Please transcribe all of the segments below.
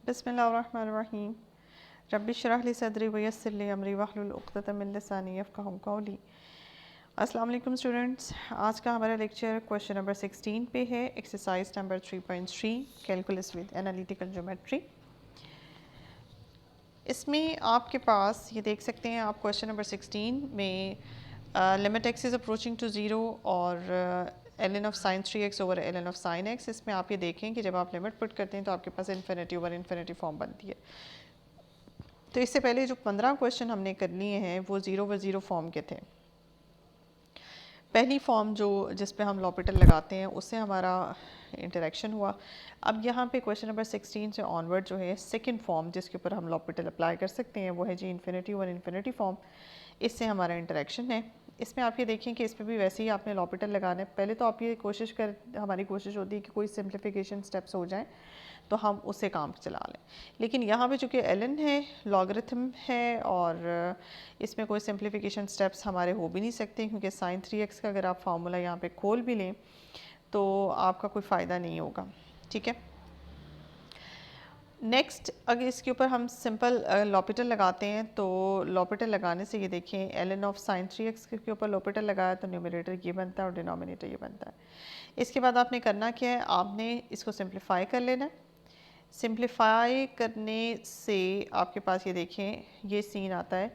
बिस्मिल्लाहिर्रहमानिर्रहीम। रब्बि इश्रह ली सदरी वयस्सिर ली अमरी वहलुल उक़्दतम मिन लिसानी यफ़क़हू क़ौली। अस्सलाम वालेकुम स्टूडेंट्स, आज का हमारा लेक्चर क्वेश्चन नंबर 16 पे है। Exercise number 3.3 calculus with analytical geometry. इसमें आपके पास ये देख सकते हैं आप क्वेश्चन नंबर 16 में limit X is approaching to zero और ln of sine 3x over ln of sine x। इसमें आप ये देखें कि जब आप लिमिट पुट करते हैं तो आपके पास इन्फिनिटी ओवर इन्फिनिटी फॉर्म बनती है। तो इससे पहले जो 15 क्वेश्चन हमने कर लिए हैं वो ज़ीरो ओवर ज़ीरो फॉर्म के थे। पहली फॉर्म जो जिस पे हम लॉपिटल लगाते हैं उससे हमारा इंटरेक्शन हुआ। अब यहाँ पे क्वेश्चन नंबर 16 से ऑनवर्ड जो है सेकंड फॉर्म जिसके ऊपर हम लॉपिटल अप्लाई कर सकते हैं वो है जी इन्फिनिटी ओवर इन्फिनिटी फॉर्म। इससे हमारा इंटरेक्शन है। इसमें आप ये देखें कि इस पर भी वैसे ही आपने लॉपिटल लगाना है। पहले तो आप ये हमारी कोशिश होती है कि कोई सिंप्लीफिकेशन स्टेप्स हो जाएं तो हम उससे काम चला लें। लेकिन यहाँ पे चूँकि ln है, लॉगरिथम है और इसमें कोई सिंप्लीफिकेशन स्टेप्स हमारे हो भी नहीं सकते क्योंकि साइन 3x का अगर आप फार्मूला यहाँ पे खोल भी लें तो आपका कोई फ़ायदा नहीं होगा। ठीक है, नेक्स्ट अगर इसके ऊपर हम सिंपल लॉपिटल लगाते हैं तो लॉपिटल लगाने से ये देखें ln ऑफ साइन 3x के ऊपर लॉपिटल लगाया तो न्यूमरेटर ये बनता है और डिनोमिनेटर ये बनता है। इसके बाद आपने करना क्या है, आपने इसको सिंप्लीफाई कर लेना है। सिंप्लीफाई करने से आपके पास ये देखें ये सीन आता है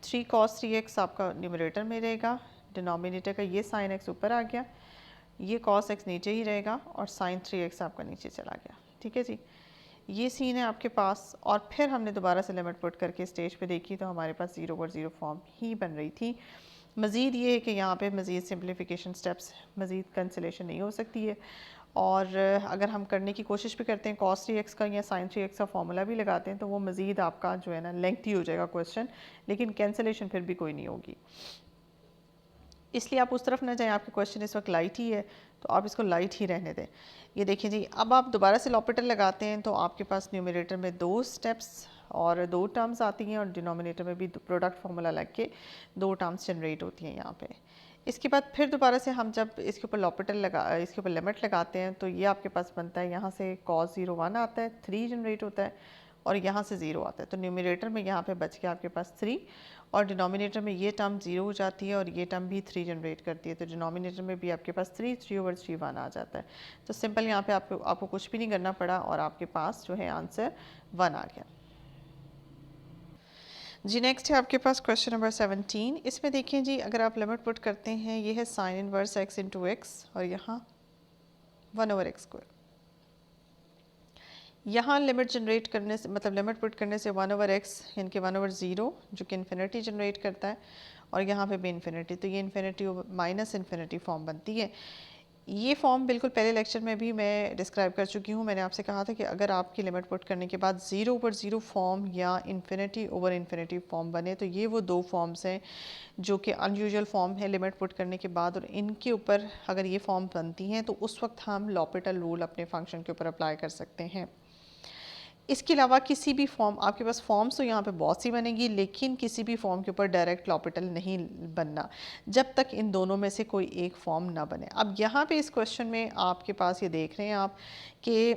3 cos 3x आपका न्यूमरेटर में रहेगा, डिनोमिनेटर का ये साइन x ऊपर आ गया, ये cos x नीचे ही रहेगा और साइन 3x आपका नीचे चला गया। ठीक है जी, ये सीन है आपके पास। और फिर हमने दोबारा से लिमिट पुट करके स्टेज पे देखी तो हमारे पास ज़ीरो ओवर ज़ीरो फॉर्म ही बन रही थी। मज़ीद ये है कि यहाँ पे मज़ीद सिंप्लीफिकेशन स्टेप्स, मज़ीद कैंसिलेशन नहीं हो सकती है। और अगर हम करने की कोशिश भी करते हैं cos 3x का या sin 3x का फार्मूला भी लगाते हैं तो वो मज़ीद आपका जो है ना लेंथी हो जाएगा क्वेश्चन, लेकिन कैंसिलेशन फिर भी कोई नहीं होगी। इसलिए आप उस तरफ ना जाएं, आपके क्वेश्चन इस वक्त लाइट ही है तो आप इसको लाइट ही रहने दें। ये देखिए जी, अब आप दोबारा से लॉपिटल लगाते हैं तो आपके पास न्यूमरेटर में 2 स्टेप्स और 2 टर्म्स आती हैं और डिनोमिनेटर में भी प्रोडक्ट फार्मूला लग के 2 टर्म्स जनरेट होती हैं यहाँ पे। इसके बाद फिर दोबारा से हम जब इसके ऊपर इसके ऊपर लिमिट लगाते हैं तो ये आपके पास बनता है, यहाँ से cos 0 1 आता है, 3 जनरेट होता है और यहाँ से 0 आता है। तो न्यूमरेटर में यहाँ पे बच गया आपके पास 3 और डिनोमिनेटर में ये टर्म 0 हो जाती है और ये टर्म भी 3 जनरेट करती है। तो डिनोमिनेटर में भी आपके पास 3 ओवर 3 1 आ जाता है। तो सिंपल यहाँ पे आपको कुछ भी नहीं करना पड़ा और आपके पास जो है आंसर 1 आ गया जी। नेक्स्ट है आपके पास क्वेश्चन नंबर 17। इसमें देखें जी, अगर आप लिमिट पुट करते हैं ये है sign inverse x into x और यहाँ 1 ओवर एक्स स्क्वायर। यहाँ लिमिट जनरेट करने से मतलब लिमिट पुट करने से 1 ओवर एक्स यानी कि 1 ओवर 0 जो कि इन्फिनिटी जनरेट करता है और यहाँ पे भी इन्फिनिटी, तो ये इन्फिनिटी माइनस इन्फिनिटी फॉर्म बनती है। ये फॉर्म बिल्कुल पहले लेक्चर में भी मैं डिस्क्राइब कर चुकी हूँ। मैंने आपसे कहा था कि अगर आपकी लिमिट पुट करने के बाद 0 ओवर 0 फॉर्म या इन्फिनिटी ओवर इन्फिनिटी फॉर्म बने तो ये वो 2 फॉर्म्स हैं जो कि अनयूजुअल फॉर्म है लिमिट पुट करने के बाद, और इनके ऊपर अगर ये फॉर्म बनती हैं तो उस वक्त हम लॉपिटल रूल अपने फंक्शन के ऊपर अप्लाई कर सकते हैं। इसके अलावा किसी भी फॉर्म, आपके पास फॉर्म्स तो यहाँ पे बहुत सी बनेगी लेकिन किसी भी फॉर्म के ऊपर डायरेक्ट लॉपिटल नहीं बनना जब तक इन दोनों में से कोई एक फॉर्म ना बने। अब यहाँ पे इस क्वेश्चन में आपके पास ये देख रहे हैं आप कि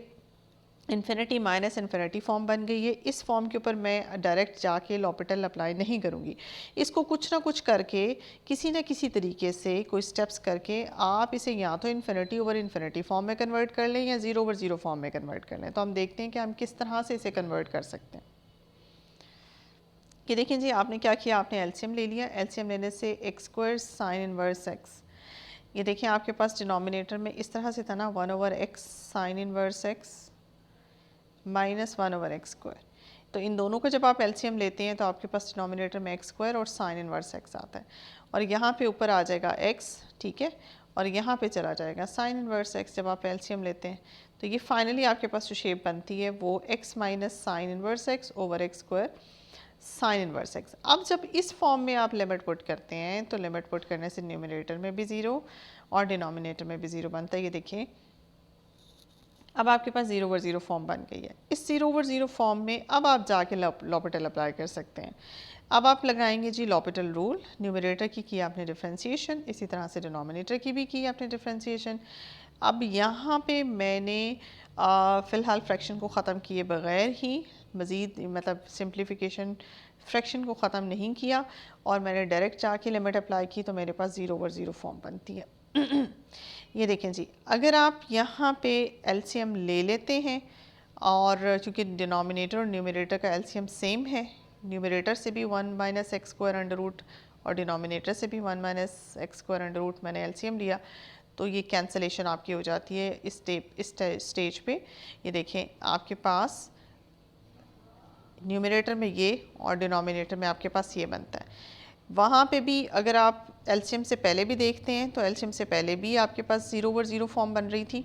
इन्फिनिटी माइनस इन्फिनिटी फॉर्म बन गई है। इस फॉर्म के ऊपर मैं डायरेक्ट जाके लॉपिटल अप्लाई नहीं करूँगी, इसको कुछ ना कुछ करके किसी न किसी तरीके से कोई स्टेप्स करके आप इसे या तो इन्फिनिटी ओवर इन्फिनिटी फॉर्म में कन्वर्ट कर लें या 0 ओवर 0 फॉर्म में कन्वर्ट कर लें। तो हम देखते हैं कि हम किस तरह से इसे कन्वर्ट कर सकते हैं। कि देखें जी, आपने क्या किया, आपने एलसीएम ले लिया। एलसीएम लेने से x square sine inverse x, ये देखिए आपके पास डिनोमिनेटर में इस तरह से था ना 1 over x sine inverse x minus 1 over x square. तो इन दोनों को जब आप एलसीएम लेते हैं तो आपके पास डिनोमिनेटर में एक्स स्क्वायर और साइन इनवर्स एक्स आता है और यहाँ पे ऊपर आ जाएगा एक्स, ठीक है, और यहाँ पे चला जाएगा साइन इनवर्स एक्स। जब आप एलसीएम लेते हैं तो ये फाइनली आपके पास जो शेप बनती है वो x minus sine inverse x over x square sine inverse x. अब जब इस फॉर्म में आप लिमिट पुट करते हैं तो लिमिट पुट करने से न्यूमरेटर में भी 0 और डिनोमिनेटर में भी 0 बनता है। ये देखिए अब आपके पास 0 ओवर 0 फॉर्म बन गई है। इस 0 ओवर 0 फॉर्म में अब आप जाके लॉपिटल अप्लाई कर सकते हैं। अब आप लगाएंगे जी लॉपिटल रूल। न्यूमरेटर की आपने डिफ्रेंशिएशन, इसी तरह से डिनोमिनेटर की भी की आपने डिफ्रेंशिएशन। अब यहाँ पे मैंने फ़िलहाल फ्रैक्शन को ख़त्म किए बग़ैर ही मज़ीद मतलब सिंप्लीफिकेशन फ्रैक्शन को ख़त्म नहीं किया और मैंने डायरेक्ट जाके लिमिट अप्लाई की तो मेरे पास 0/0 फॉर्म बनती है। ये देखें जी, अगर आप यहाँ पे एलसीएम ले लेते हैं और चूँकि डिनोमिनेटर और न्यूमरेटर का एलसीएम सेम है, न्यूमरेटर से भी 1 - x स्क्वायर अंडर रूट और डिनोमिनेटर से भी 1 - x स्क्वायर अंडर रूट मैंने एलसीएम लिया तो ये कैंसलेशन आपकी हो जाती है इस स्टेज पे। ये देखें आपके पास न्यूमरेटर में ये और डिनोमिनेटर में आपके पास ये बनता है। वहाँ पे भी अगर आप एलसीएम से पहले भी देखते हैं तो एलसीएम से पहले भी आपके पास 0/0 फॉर्म बन रही थी,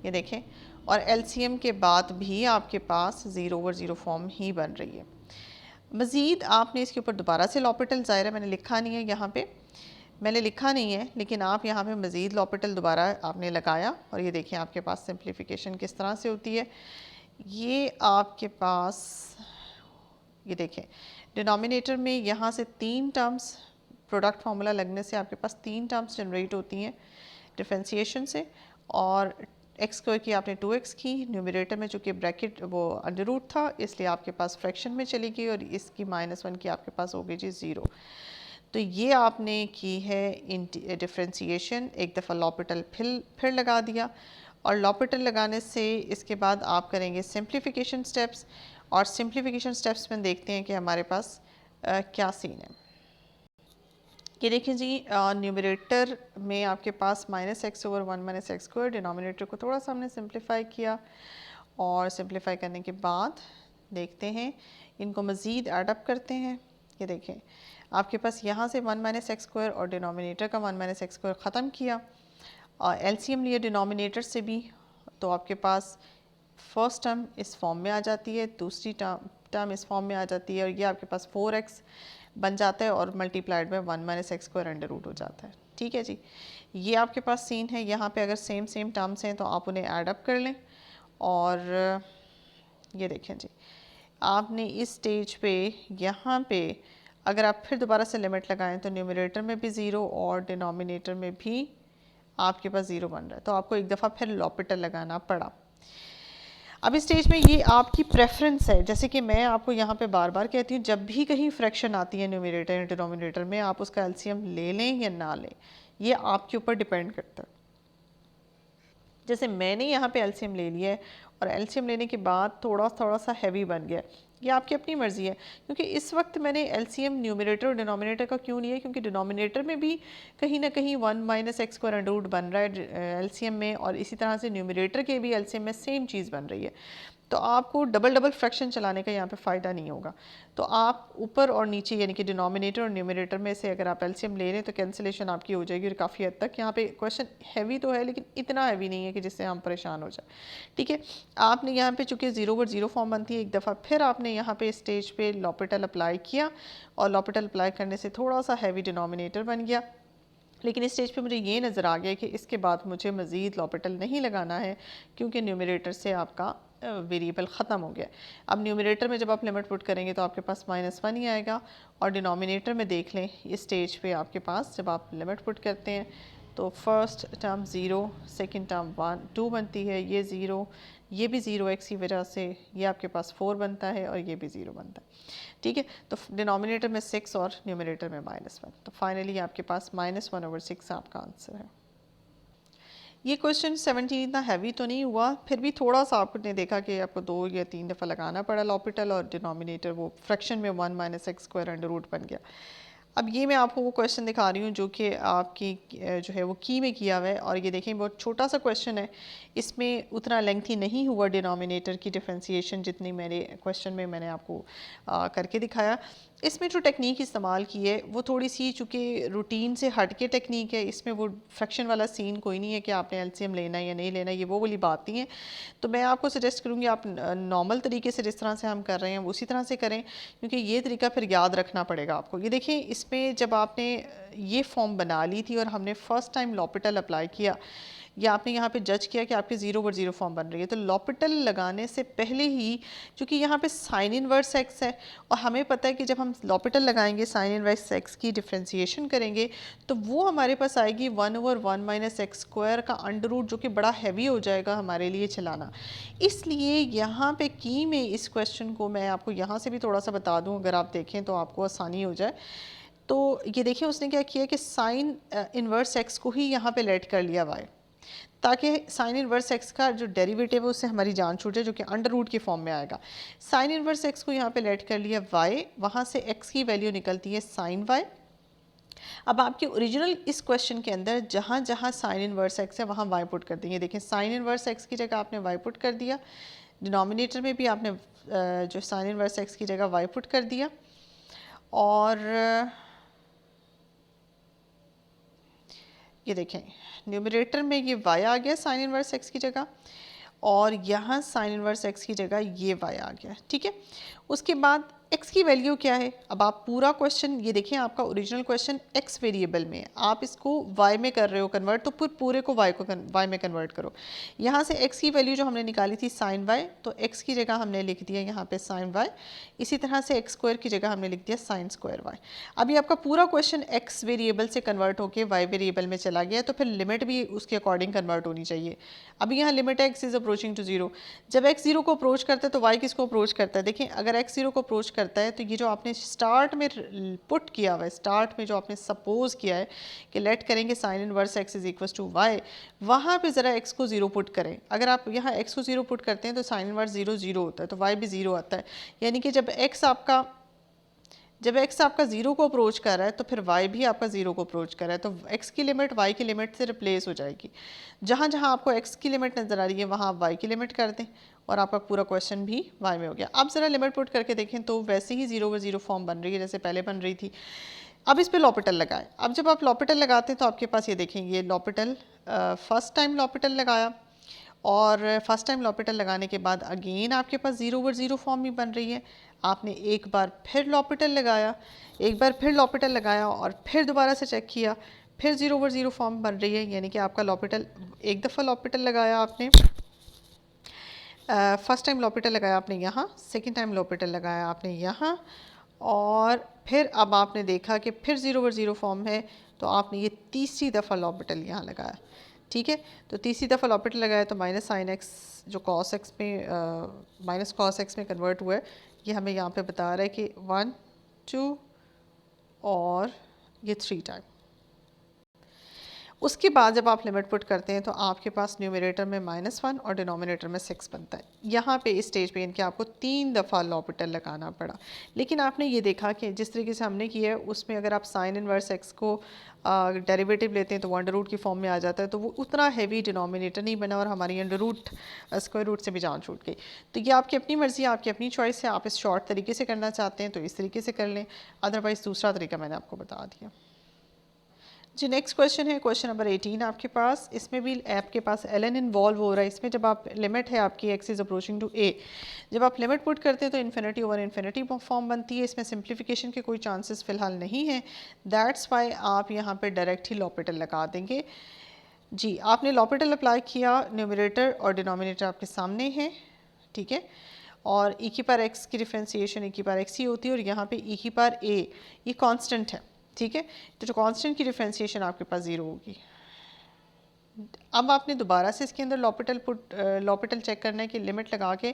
ये देखें, और एलसीएम के बाद भी आपके पास 0/0 फॉर्म ही बन रही है। मज़ीद आपने इसके ऊपर दोबारा से लॉपिटल, ज़ाहिर है मैंने लिखा नहीं है यहाँ पे, मैंने लिखा नहीं है, लेकिन आप यहाँ पे मज़ीद लॉपिटल दोबारा आपने लगाया और ये देखिए आपके पास सिंप्लीफिकेशन किस तरह से होती है। ये आपके पास ये देखें डिनोमिनेटर में यहाँ से 3 टर्म्स प्रोडक्ट फार्मूला लगने से आपके पास 3 टर्म्स जनरेट होती हैं डिफरेंशिएशन से, और एक्स स्क्वायर की आपने 2x की, न्यूमरेटर में चूँकि ब्रैकेट वो अंडर रूट था इसलिए आपके पास फ्रैक्शन में चली गई और इसकी -1 की आपके पास हो गई जी 0। तो ये आपने की है डिफरेंशिएशन, एक दफ़ा लॉपिटल फिर लगा दिया और लॉपिटल लगाने से इसके बाद आप करेंगे सिंप्लीफिकेशन स्टेप्स और सिंप्लीफिकेशन स्टेप्स में देखते हैं कि हमारे पास क्या सीन है। ये देखिए जी, न्यूमरेटर में आपके पास -x/1 - x स्क्वायर, डिनोमिनेटर को थोड़ा सा हमने सिंप्लीफाई किया और सिंप्लीफाई करने के बाद देखते हैं इनको मज़ीद एडअप करते हैं। ये देखें आपके पास यहाँ से 1 - x स्क्वायर और डिनोमिनेटर का 1 - x स्क्वायर ख़त्म किया और एलसीएम लिया डिनोमिनेटर से भी, तो आपके पास फर्स्ट टर्म इस फॉर्म में आ जाती है, दूसरी टर्म इस फॉर्म में आ जाती है और ये आपके पास 4x बन जाता है और मल्टीप्लाइड में 1 - x स्क्वायर अंडर रूट हो जाता है। ठीक है जी, ये आपके पास सीन है। यहाँ पे अगर सेम टर्म्स हैं तो आप उन्हें ऐड अप कर लें और ये देखें जी, आपने इस स्टेज पे यहाँ पे अगर आप फिर दोबारा से लिमिट लगाएं तो न्यूमरेटर में भी 0 और डिनोमिनेटर में भी आपके पास 0 बन रहा है, तो आपको एक दफ़ा फिर लॉपिटल लगाना पड़ा। अब इस स्टेज में ये आपकी प्रेफरेंस है, जैसे कि मैं आपको यहाँ पे बार बार कहती हूँ, जब भी कहीं फ्रैक्शन आती है न्यूमरेटर या डिनोमिनेटर में आप उसका एलसीएम ले लें या ना लें, ये आपके ऊपर डिपेंड करता है। जैसे मैंने यहाँ पे एलसीएम ले लिया है और एलसीएम लेने के बाद थोड़ा सा हैवी बन गया, ये आपकी अपनी मर्ज़ी है, क्योंकि इस वक्त मैंने एलसीएम न्यूमरेटर और डिनोमिनेटर का क्यों लिया है, क्योंकि डिनोमिनेटर में भी कहीं ना कहीं 1 - x स्क्वायर अंडर रूट बन रहा है एलसीएम में और इसी तरह से न्यूमरेटर के भी एलसीएम में सेम चीज़ बन रही है, तो आपको डबल फ्रैक्शन चलाने का यहाँ पे फ़ायदा नहीं होगा। तो आप ऊपर और नीचे यानी कि डिनोमिनेटर और न्यूमरेटर में से अगर आप एलसीएम ले लें तो कैंसिलेशन आपकी हो जाएगी और काफ़ी हद तक यहाँ पे क्वेश्चन हैवी तो है लेकिन इतना हैवी नहीं है कि जिससे हम परेशान हो जाए। ठीक है, आपने यहाँ पे चूँकि 0/0 फॉर्म बनती है, एक दफ़ा फिर आपने यहाँ पे स्टेज पे लॉपिटल अप्लाई किया और लॉपिटल अप्लाई करने से थोड़ा सा हैवी डिनोमिनेटर बन गया, लेकिन इस स्टेज पे मुझे ये नज़र आ गया कि इसके बाद मुझे मज़ीद लॉपिटल नहीं लगाना है क्योंकि न्यूमरेटर से आपका वेरिएबल ख़त्म हो गया। अब न्यूमरेटर में जब आप लिमिट पुट करेंगे तो आपके पास -1 ही आएगा और डिनोमिनेटर में देख लें इस स्टेज पे आपके पास जब आप लिमिट पुट करते हैं तो फर्स्ट टर्म 0, सेकंड टर्म 2 बनती है, ये 0, ये भी 0x की वजह से ये आपके पास 4 बनता है और ये भी 0 बनता है। ठीक है, तो डिनोमिनेटर में 6 और न्यूमरेटर में -1, तो फाइनली आपके पास -1/6 आपका आंसर है। ये क्वेश्चन 17 इतना हैवी तो नहीं हुआ, फिर भी थोड़ा सा आपने देखा कि आपको 2 या 3 दफ़ा लगाना पड़ा लॉपिटल और डिनोमिनेटर वो फ्रैक्शन में 1 - x स्क्वायर अंडर रूट बन गया। अब ये मैं आपको वो क्वेश्चन दिखा रही हूँ जो कि आपकी जो है वो की में किया हुआ है और ये देखें बहुत छोटा सा क्वेश्चन है, इसमें उतना लेंथी नहीं हुआ डिनोमिनेटर की डिफरेंशिएशन जितनी मेरे क्वेश्चन में मैंने आपको करके दिखाया। इसमें जो टेक्निक इस्तेमाल की है वो थोड़ी सी चूँकि रूटीन से हट के टेक्निक है, इसमें वो फ्रैक्शन वाला सीन कोई नहीं है कि आपने एलसीएम लेना है या नहीं लेना, ये वो वाली बात नहीं है। तो मैं आपको सजेस्ट करूँगी आप नॉर्मल तरीके से जिस तरह से हम कर रहे हैं उसी तरह से करें, क्योंकि ये तरीका फिर याद रखना पड़ेगा आपको। ये देखें, इसमें जब आपने ये फॉर्म बना ली थी और हमने फ़र्स्ट टाइम लॉपिटल अप्लाई किया, या आपने यहाँ पे जज किया कि आपकी 0/0 फॉर्म बन रही है। तो लॉपिटल लगाने से पहले ही, क्योंकि यहाँ पे साइन इनवर्स एक्स है और हमें पता है कि जब हम लॉपिटल लगाएंगे साइन इनवर्स एक्स की डिफ्रेंसिएशन करेंगे तो वो हमारे पास आएगी 1/1 - x² का अंडर रूट, जो कि बड़ा हैवी हो जाएगा हमारे लिए चलाना। इसलिए यहाँ पे की में इस क्वेश्चन को मैं आपको यहाँ से भी थोड़ा सा बता दूँ, अगर आप देखें तो आपको आसानी हो जाए। तो ये देखिए उसने क्या किया कि साइन इनवर्स एक्स को ही यहाँ पे लेट कर लिया y, ताकि साइन इनवर्स एक्स का जो डेरिवेटिव है उससे हमारी जान छूट जाए, जो कि अंडर रूट की फॉर्म में आएगा। साइन इनवर्स एक्स को यहाँ पे लेट कर लिया y, वहाँ से x की वैल्यू निकलती है साइन y। अब आपके ओरिजिनल इस क्वेश्चन के अंदर जहाँ जहाँ साइन इनवर्स एक्स है वहाँ y पुट कर देंगे। देखें साइन इनवर्स एक्स की जगह आपने y पुट कर दिया, डिनोमिनेटर में भी आपने जो साइन इनवर्स एक्स की जगह y पुट कर दिया, और ये देखें न्यूमरेटर में ये y आ गया साइन इनवर्स एक्स की जगह, और यहाँ साइन इनवर्स एक्स की जगह ये y आ गया। ठीक है, उसके बाद x की वैल्यू क्या है। अब आप पूरा क्वेश्चन ये देखें, आपका ओरिजिनल क्वेश्चन x वेरिएबल में है, आप इसको y में कर रहे हो कन्वर्ट, तो फिर पूरे को y में कन्वर्ट करो। यहाँ से x की वैल्यू जो हमने निकाली थी साइन y, तो x की जगह हमने लिख दिया यहाँ पे साइन y, इसी तरह से x² की जगह हमने लिख दिया साइन स्क्वायर y। अभी आपका पूरा क्वेश्चन x वेरिएबल से कन्वर्ट होकर y वेरिएबल में चला गया, तो फिर लिमिट भी उसके अकॉर्डिंग कन्वर्ट होनी चाहिए। अभी यहाँ लिमिट है x इज अप्रोचिंग टू 0, जब x 0 को अप्रोच करता है तो y किसको अप्रोच करता है। देखें अगर x 0 को अप्रोच करता है तो ये जो आपने स्टार्ट में पुट किया हुआ है, स्टार्ट में जो आपने सपोज किया है कि लेट करेंगे sine inverse x is equal to y, वहाँ पे ज़रा x को 0 पुट करें। अगर आप यहाँ x को 0 पुट करते हैं तो साइन इनवर्स 0 0 होता है, तो y भी 0 आता है। यानी कि जब x आपका 0 को अप्रोच कर रहा है तो फिर y भी आपका 0 को अप्रोच कर रहा है, तो x की लिमिट y की लिमिट से रिप्लेस हो जाएगी। जहाँ जहाँ आपको x की लिमिट नज़र आ रही है वहाँ आप y की लिमिट कर दें और आपका पूरा क्वेश्चन भी y में हो गया। अब ज़रा लिमिट पुट करके देखें तो वैसे ही 0/0 फॉर्म बन रही है जैसे पहले बन रही थी। अब इस पे लॉपिटल लगाएं। अब जब आप लॉपिटल लगाते हैं तो आपके पास ये देखें ये लॉपिटल फर्स्ट टाइम लॉपिटल लगाया, और फर्स्ट टाइम लॉपिटल लगाने के बाद अगेन आपके पास 0/0 फॉर्म भी बन रही है। आपने एक बार फिर लॉपिटल लगाया और फिर दोबारा से चेक किया, फिर 0/0 फॉर्म बन रही है। यानी कि आपका लॉपिटल, एक दफ़ा लॉपिटल लगाया आपने, फर्स्ट टाइम लॉपिटल लगाया आपने यहाँ, सेकेंड टाइम लॉपिटल लगाया आपने यहाँ, और फिर अब आपने देखा कि फिर 0/0 फॉर्म है, तो आपने ये तीसरी दफ़ा लॉपिटल यहाँ लगाया। ठीक है, तो तीसरी दफ़ा लॉपिटल लगाया तो माइनस साइन एक्स जो कॉस एक्स में माइनस कॉस एक्स में कन्वर्ट हुआ है, ये हमें यहाँ पे बता रहा है कि 1 2 और ये 3 टाइम। उसके बाद जब आप लिमिट पुट करते हैं तो आपके पास न्यूमरेटर में -1 और डिनोमिनेटर में 6 बनता है। यहाँ पे इस स्टेज पे इनके आपको 3 दफ़ा लॉपिटल लगाना पड़ा, लेकिन आपने ये देखा कि जिस तरीके से हमने किया है उसमें अगर आप साइन इनवर्स एक्स को डेरिवेटिव लेते हैं तो अंडर रूट की फॉर्म में आ जाता है, तो वो उतना हैवी डिनोमिनेटर नहीं बना और हमारी अंडर रूट स्क्वायर रूट से भी जान छूट गई। तो ये आपकी अपनी मर्ज़ी है, आपकी अपनी चॉइस है, आप इस शॉर्ट तरीके से करना चाहते हैं तो इस तरीके से कर लें, अदरवाइज़ दूसरा तरीका मैंने आपको बता दिया। जी नेक्स्ट क्वेश्चन है क्वेश्चन नंबर 18 आपके पास। इसमें भी आपके पास ln इन्वॉल्व हो रहा है। इसमें जब आप लिमिट है आपकी x is approaching to a, जब आप लिमिट पुट करते हैं तो इन्फिनिटी ओवर इन्फिनिटी फॉर्म बनती है। इसमें सिंप्लीफिकेशन के कोई चांसेस फ़िलहाल नहीं है, दैट्स वाई आप यहाँ पे डायरेक्ट ही लॉपिटल लगा देंगे। जी आपने लॉपिटल अप्लाई किया, न्यूमरेटर और डिनोमिनेटर आपके सामने है, ठीक है, और e की पावर x की डिफ्रेंसिएशन e की पावर x ही होती है, और यहाँ पे e की पावर a ये कांस्टेंट है, ठीक है, तो जो कांस्टेंट की डिफ्रेंसिएशन आपके पास 0 होगी। अब आपने दोबारा से इसके अंदर लॉपिटल चेक करना है कि लिमिट लगा के,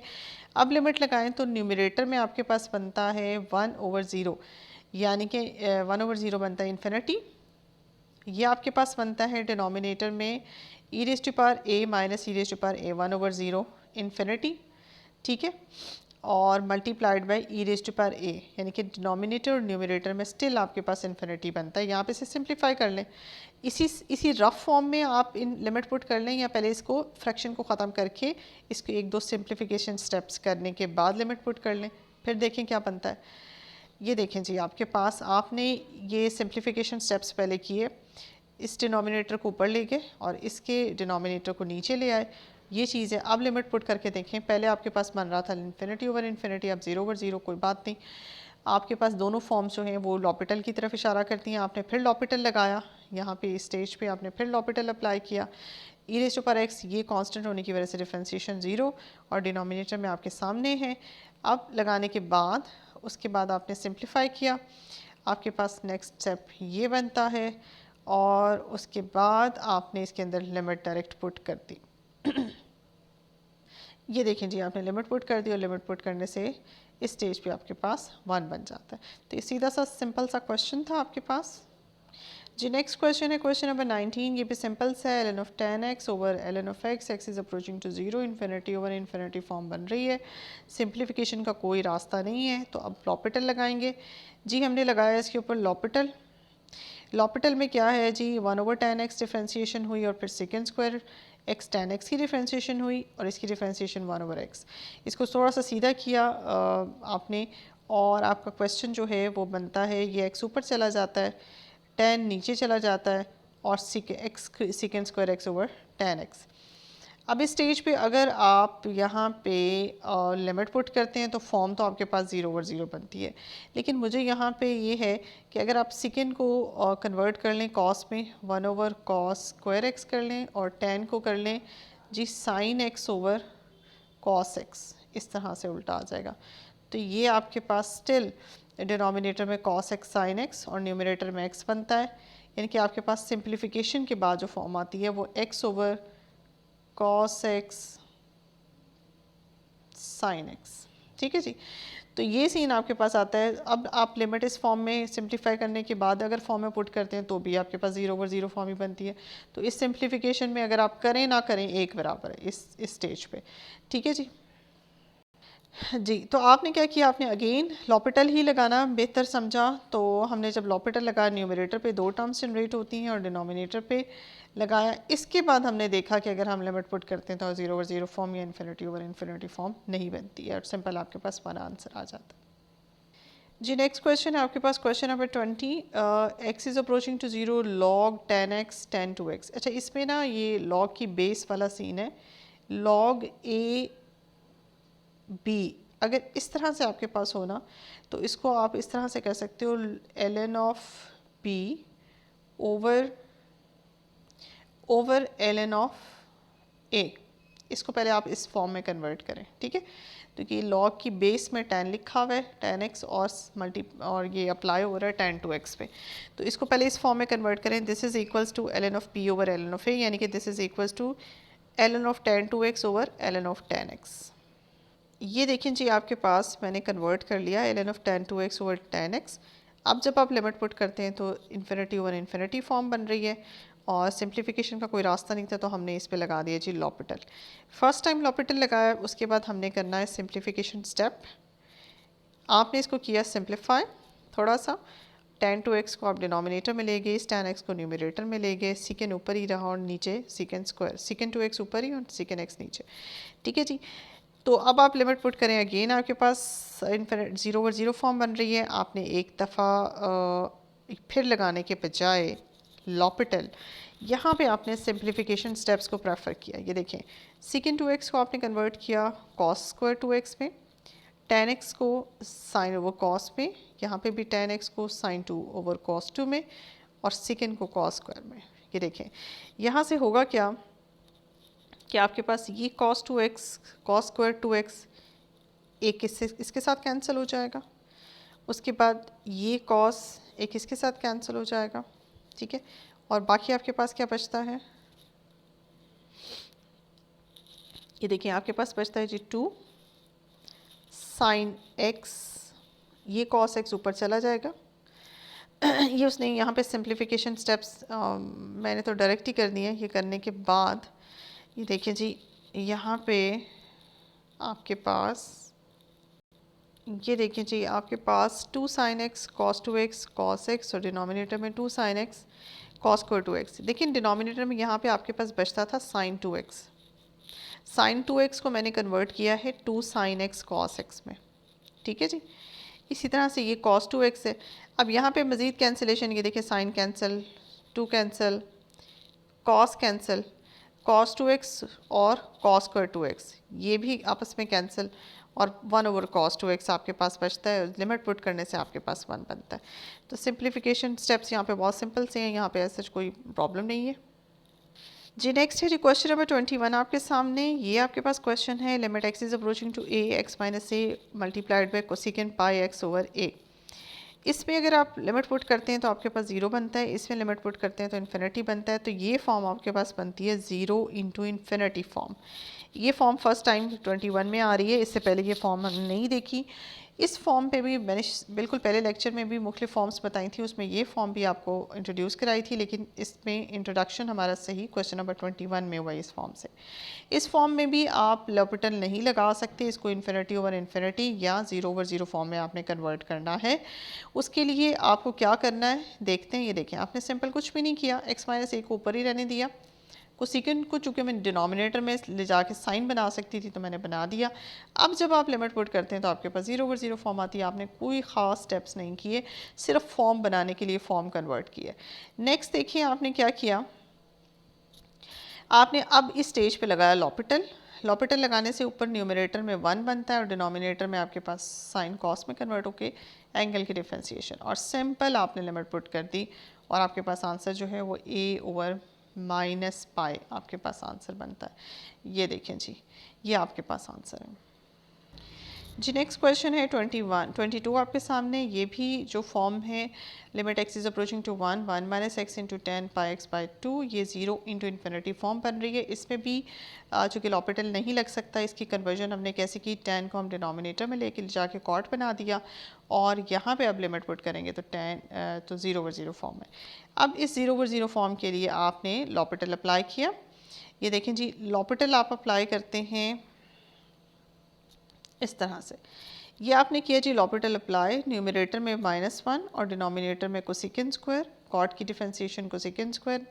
अब लिमिट लगाएं तो न्यूमरेटर में आपके पास बनता है 1/0, यानी कि 1/0 बनता है इन्फिनिटी। ये आपके पास बनता है डिनोमिनेटर में e raise to power a minus e raise to power a 1/0 infinity, ठीक है, और multiplied by E raise to power a, यानी कि डिनोमिनेटर और न्यूमरेटर में स्टिल आपके पास इन्फिनिटी बनता है। यहाँ पे इसे सिंप्लीफाई कर लें, इसी रफ फॉर्म में आप इन लिमिट पुट कर लें, या पहले इसको फ्रैक्शन को ख़त्म करके इसको 1-2 सिंप्लीफिकेशन स्टेप्स करने के बाद लिमिट पुट कर लें, फिर देखें क्या बनता है। ये देखें जी आपके पास, आपने ये सिंप्लीफिकेशन स्टेप्स पहले किए, इस डिनोमिनेटर को ऊपर ले गए और इसके डिनोमिनेटर को नीचे ले आए, ये चीज़ है। अब लिमिट पुट करके देखें, पहले आपके पास बन रहा था इन्फिनिटी ओवर इन्फिनिटी, अब 0/0 कोई बात नहीं, आपके पास दोनों फॉर्म्स जो हैं वो लॉपिटल की तरफ इशारा करती हैं। आपने फिर लॉपिटल लगाया, यहाँ पे इस स्टेज पे आपने फिर लॉपिटल अप्लाई किया, E raise to power X ये कांस्टेंट होने की वजह से डिफरेंशिएशन 0 और डिनोमिनेटर में आपके सामने है। अब लगाने के बाद उसके बाद आपने सिंप्लीफाई किया, आपके पास नेक्स्ट स्टेप ये बनता है और उसके बाद आपने इसके अंदर लिमिट डायरेक्ट पुट कर दी। ये देखें जी, आपने लिमिट पुट कर दी और लिमिट पुट करने से इस स्टेज पे आपके पास 1 बन जाता है। तो ये सीधा सा सिंपल सा क्वेश्चन था आपके पास जी। नेक्स्ट क्वेश्चन है क्वेश्चन नंबर 19। ये भी सिंपल सा है, ln of 10x over ln of x, x is approaching to 0, infinity over infinity form बन रही है। सिंप्लीफिकेशन का कोई रास्ता नहीं है, तो अब लॉपिटल लगाएंगे जी। हमने लगाया इसके ऊपर लॉपिटल। लॉपिटल में क्या है जी, 1/10x डिफ्रेंशिएशन हुई और फिर second square x tan x की डिफ्रेंशिएशन हुई और इसकी डिफ्रेंशिएशन 1/x। इसको थोड़ा सा सीधा किया आपने और आपका क्वेश्चन जो है वो बनता है, ये x ऊपर चला जाता है, tan नीचे चला जाता है और second square x over tan x। अब इस स्टेज पे अगर आप यहाँ पे लिमिट पुट करते हैं तो फॉर्म तो आपके पास 0/0 बनती है, लेकिन मुझे यहाँ पे ये है कि अगर आप सेकेंड को कन्वर्ट कर लें कॉस में, 1/cos स्क्वायर एक्स कर लें और tan को कर लें जी sin x over cos x, इस तरह से उल्टा आ जाएगा। तो ये आपके पास स्टिल डिनोमिनेटर में cos x sin x और न्यूमरेटर में x बनता है, यानी कि आपके पास सिंप्लीफिकेशन के बाद जो फॉर्म आती है वो x over cos x sin x, ठीक है जी। तो ये सीन आपके पास आता है। अब आप लिमिट इस फॉर्म में सिंप्लीफाई करने के बाद अगर फॉर्म में पुट करते हैं तो भी आपके पास 0/0 फॉर्म ही बनती है। तो इस सिंप्लीफिकेशन में अगर आप करें ना करें एक बराबर है इस स्टेज पे, ठीक है जी। जी, तो आपने क्या किया, आपने अगेन लॉपिटल ही लगाना बेहतर समझा। तो हमने जब लॉपिटल लगाया, न्यूमरेटर पे 2 टर्म्स जनरेट होती हैं और डिनोमिनेटर पे लगाया। इसके बाद हमने देखा कि अगर हम लिमिट पुट करते हैं तो 0/0 फॉर्म या इन्फिनिटी ओवर इन्फिनिटी फॉर्म नहीं बनती है और सिंपल आपके पास 1 आंसर आ जाता है जी। नेक्स्ट क्वेश्चन है आपके पास question number 20। x is approaching to 0 log 10x tan 2x। अच्छा, इसमें ना ये log की बेस वाला सीन है, log a b। अगर इस तरह से आपके पास हो ना तो इसको आप इस तरह से कह सकते हो, ln of b over ln of a। इसको पहले आप इस फॉर्म में कन्वर्ट करें, ठीक है। तो कि log की बेस में tan लिखा हुआ है, tan x और ये अप्लाई हो रहा है tan 2x पे। तो इसको पहले इस फॉर्म में कन्वर्ट करें। This is equals to ln of b over ln of a, यानी कि this is equals to ln of tan 2x over ln of tan x। ये देखिए जी, आपके पास मैंने कन्वर्ट कर लिया ln of tan 2x over tan x। अब जब आप लिमिट पुट करते हैं तो इन्फिनिटी ओवर इन्फिनिटी फॉर्म बन रही है और सिंप्लीफिकेशन का कोई रास्ता नहीं था, तो हमने इस पे लगा दिया जी लॉपिटल। फर्स्ट टाइम लॉपिटल लगाया, उसके बाद हमने करना है सिंप्लीफिकेशन स्टेप। आपने इसको किया सिंप्लीफाई थोड़ा सा, tan 2x को आप डिनोमिनेटर में ले गए, इस tan x को न्यूमरेटर में ले गए, सीकेंड ऊपर ही रहा और नीचे सीकेंड स्क्वायर, सीकेंड 2x ऊपर ही और सीकेंड x नीचे, ठीक है जी। तो अब आप लिमिट पुट करें, अगेन आपके पास इन्फिनिट 0/0 फॉर्म बन रही है। आपने एक दफ़ा फिर लगाने के बजाय लॉपिटल, यहाँ पे आपने सिंप्लीफिकेशन स्टेप्स को प्रेफर किया। ये देखें, सीकेंड 2x को आपने कन्वर्ट किया cos स्क्वायर 2x में, tan x को साइन ओवर cos में, यहाँ पे भी tan x को sin 2 ओवर cos 2 में और सीकेंड को cos स्क्वायर में। ये देखें, यहाँ से होगा क्या कि आपके पास ये cos 2x cos square 2x एक इसके साथ कैंसिल हो जाएगा, उसके बाद ये cos एक इसके साथ कैंसिल हो जाएगा, ठीक है। और बाकी आपके पास क्या बचता है, ये देखिए आपके पास बचता है जी 2 sin x, ये cos x ऊपर चला जाएगा। ये उसने यहाँ पे सिंप्लीफिकेशन स्टेप्स मैंने तो डायरेक्ट ही कर दिए हैं। ये करने के बाद ये देखिए जी, यहाँ पे आपके पास ये देखिए जी, आपके पास 2 sin x cos 2x cos x और डिनोमिनेटर में 2 sin x cos square 2x। लेकिन डिनोमिनेटर में यहाँ पे आपके पास बचता था sin 2x। sin 2x को मैंने कन्वर्ट किया है 2 sin x cos x में, ठीक है जी। इसी तरह से ये cos 2x है। अब यहाँ पे मज़ीद कैंसिलेशन, ये देखिए sin cancel, 2 cancel, cos cancel, cos 2x और cos स्क्वायर 2x ये भी आपस में कैंसिल और 1/cos 2x आपके पास बचता है। लिमिट पुट करने से आपके पास 1 बनता है। तो सिंप्लीफिकेशन स्टेप्स यहाँ पे बहुत सिंपल से हैं, यहाँ पे ऐसा कोई प्रॉब्लम नहीं है। जी नेक्स्ट है जी क्वेश्चन नंबर 21 आपके सामने। ये आपके पास क्वेश्चन है limit X is approaching to A X minus A multiplied by cosecant pi X over A. इसमें अगर आप लिमिट पुट करते हैं तो आपके पास ज़ीरो बनता है, इसमें लिमिट पुट करते हैं तो इन्फिनिटी बनता है। तो ये फॉर्म आपके पास बनती है ज़ीरो इंटू इन्फिनिटी फॉर्म। ये फॉर्म फर्स्ट टाइम 21 में आ रही है, इससे पहले ये फॉर्म हमने नहीं देखी। इस फॉर्म पे भी मैंने बिल्कुल पहले लेक्चर में भी मुख्तलिफ फॉर्म्स बताई थी, उसमें ये फॉर्म भी आपको इंट्रोड्यूस कराई थी, लेकिन इसमें इंट्रोडक्शन हमारा सही क्वेश्चन नंबर 21 में हुआ इस फॉर्म से। इस फॉर्म में भी आप लॉपिटल नहीं लगा सकते, इसको इन्फिनिटी ओवर इन्फिनिटी या ज़ीरो ओवर ज़ीरो फॉर्म में आपने कन्वर्ट करना है। उसके लिए आपको क्या करना है देखते हैं। ये देखें, आपने सिंपल कुछ भी नहीं किया, एक्स माइनस ए को ऊपर ही रहने दिया। कोसेकेंड को चूँकि मैं डिनोमिनेटर में ले जाके साइन बना सकती थी तो मैंने बना दिया। अब जब आप लिमिट पुट करते हैं तो आपके पास ज़ीरो ओवर ज़ीरो फॉर्म आती है। आपने कोई ख़ास स्टेप्स नहीं किए, सिर्फ फॉर्म बनाने के लिए फॉर्म कन्वर्ट किया। नेक्स्ट देखिए आपने क्या किया, आपने अब इस स्टेज पे लगाया लॉपिटल। लॉपिटल लगाने से ऊपर न्यूमरेटर में 1 बनता है और डिनोमिनेटर में आपके पास साइन कॉस में कन्वर्ट होके एंगल की डिफ्रेंसिएशन, और सिंपल आपने लिमिट पुट कर दी और आपके पास आंसर जो है वो a ओवर माइनस पाई आपके पास आंसर बनता है। ये देखें जी, ये आपके पास आंसर है जी। नेक्स्ट क्वेश्चन है 22 आपके सामने। ये भी जो फॉर्म है limit X is approaching to 1 minus X into 10 pi X by 2, ये ज़ीरो इंटू इन्फिनिटी फॉर्म बन रही है। इसमें भी चूँकि लॉपिटल नहीं लग सकता, इसकी कन्वर्जन हमने कैसे की, 10 को हम डिनोमिनेटर में लेके जाके कॉट बना दिया और यहाँ पे अब लिमिट पुट करेंगे तो 10 तो ज़ीरो ओवर ज़ीरो फॉर्म है। अब इस ज़ीरो ओवर ज़ीरो फॉर्म के लिए आपने लॉपिटल अप्लाई किया। ये देखें जी, लॉपिटल आप अप्लाई करते हैं इस तरह से। ये आपने किया जी लॉपिटल अप्लाई, न्यूमरेटर में -1 और डिनोमिनेटर में कोसेकेंड स्क्वायर, कॉट की डिफरेंशिएशन कोसेकेंड स्क्वायर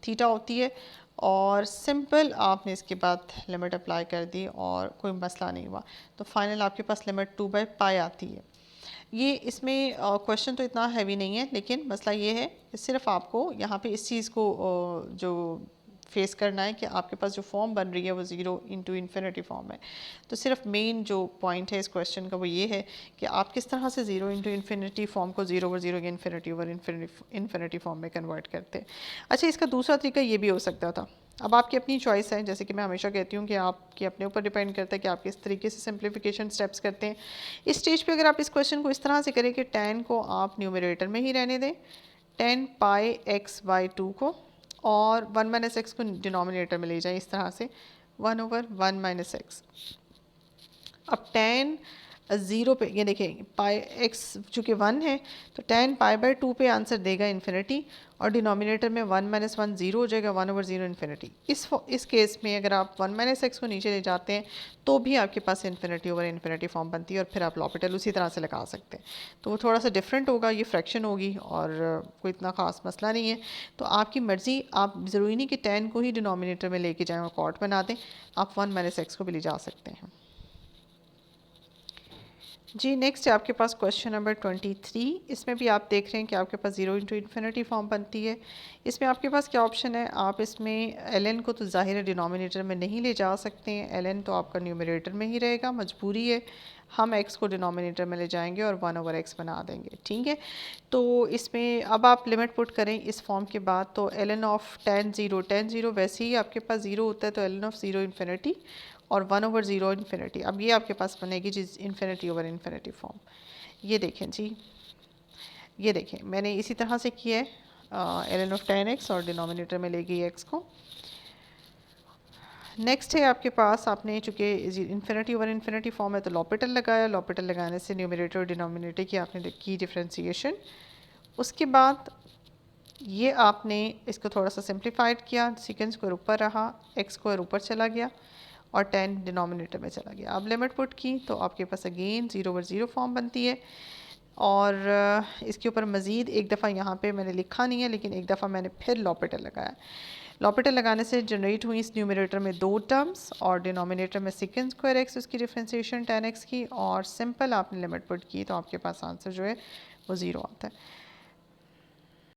थीटा होती है, और सिंपल आपने इसके बाद लिमिट अप्लाई कर दी और कोई मसला नहीं हुआ। तो फाइनल आपके पास लिमिट 2/पाई आती है। ये इसमें क्वेश्चन तो इतना हैवी नहीं है, लेकिन मसला ये है कि सिर्फ आपको यहाँ पे इस चीज़ को जो फेस करना है कि आपके पास जो फॉर्म बन रही है वो ज़ीरो इंटू इन्फिनिटी फॉर्म है। तो सिर्फ मेन जो पॉइंट है इस क्वेश्चन का वो ये है कि आप किस तरह से ज़ीरो इंटू इन्फिनिटी फॉर्म को zero over zero infinity over infinity form में कन्वर्ट करते हैं। अच्छा, इसका दूसरा तरीका ये भी हो सकता था। अब आपकी अपनी चॉइस है, जैसे कि मैं हमेशा कहती हूँ कि आपके अपने ऊपर डिपेंड करता है कि आप किस तरीके से सिंप्लीफिकेशन स्टेप्स करते हैं। इस स्टेज पे अगर आप इस क्वेश्चन को इस तरह से करें कि 10 को आप न्यूमरेटर में ही रहने दें, 10 पाई एक्स बाई 2 को, और 1 माइनस एक्स को डिनोमिनेटर में ले जाएं इस तरह से, 1 ओवर 1 माइनस एक्स। अब 10 ज़ीरो पे, ये देखें पाई एक्स चूँकि 1 है तो 10 पाई बाई 2 पे आंसर देगा इन्फिनिटी, और डिनोमिनेटर में 1 माइनस 1 ज़ीरो हो जाएगा, 1 ओवर ज़ीरो इन्फिनिटी। इस केस में अगर आप 1 माइनस एक्स को नीचे ले जाते हैं तो भी आपके पास इन्फिनिटी ओवर इन्फिनिटी फॉर्म बनती है, और फिर आप लॉपिटल उसी तरह से लगा सकते हैं। तो वो थोड़ा सा डिफरेंट होगा, ये फ्रैक्शन होगी और कोई इतना ख़ास मसला नहीं है। तो आपकी मर्ज़ी, आप ज़रूरी नहीं कि 10 को ही डिनोमिनेटर में लेके जाएँ और कॉट बना दें, आप 1 माइनस एक्स को भी ले जा सकते हैं जी। नेक्स्ट है आपके पास क्वेश्चन नंबर 23। इसमें भी आप देख रहे हैं कि आपके पास ज़ीरो इंटू इन्फिनिटी फॉर्म बनती है। इसमें आपके पास क्या ऑप्शन है, आप इसमें ln को तो ज़ाहिर है डिनोमिनेटर में नहीं ले जा सकते हैं, ln तो आपका न्यूमरेटर में ही रहेगा, मजबूरी है। हम x को डिनोमिनेटर में ले जाएंगे और 1 ओवर x बना देंगे, ठीक है। तो इसमें अब आप लिमिट पुट करें इस फॉर्म के बाद, तो ln ऑफ tan ज़ीरो वैसे ही आपके पास ज़ीरो होता है, तो ln ऑफ ज़ीरो इन्फिनिटी और 1 ओवर ज़ीरो इन्फिनिटी। अब ये आपके पास बनेगी जी इन्फिनिटी ओवर इन्फिनिटी फॉर्म। ये देखें जी, ये देखें मैंने इसी तरह से किया है, ln ऑफ tan x और डिनोमिनेटर में ले गई x को। नेक्स्ट है आपके पास, आपने चूँकि इन्फिनिटी ओवर इन्फिनिटी फॉर्म है तो लॉपिटल लगाया, लॉपिटल लगाने से न्यूमरेटर और डिनोमिनेटर की आपने की डिफ्रेंसिएशन। उसके बाद ये आपने इसको थोड़ा सा सिंप्लीफाइड किया, सेकेंड स्क्वायर ऊपर रहा, एक्स स्क्वायर ऊपर चला गया और 10 डिनोमिनेटर में चला गया। अब लिमिट पुट की तो आपके पास again zero over zero form बनती है, और इसके ऊपर मज़ीद एक दफ़ा यहाँ पे मैंने लिखा नहीं है, लेकिन एक दफ़ा मैंने फिर लॉपिटल लगाया। लॉपिटल लगाने से जनरेट हुई इस न्यूमरेटर में 2 टर्म्स और डिनोमिनेटर में सेकेंड स्क्वायर एक्स उसकी डिफ्रेंसिएशन 10 एक्स की, और सिंपल आपने लिमिट पुट की तो आपके पास आंसर जो है वो ज़ीरो आता है।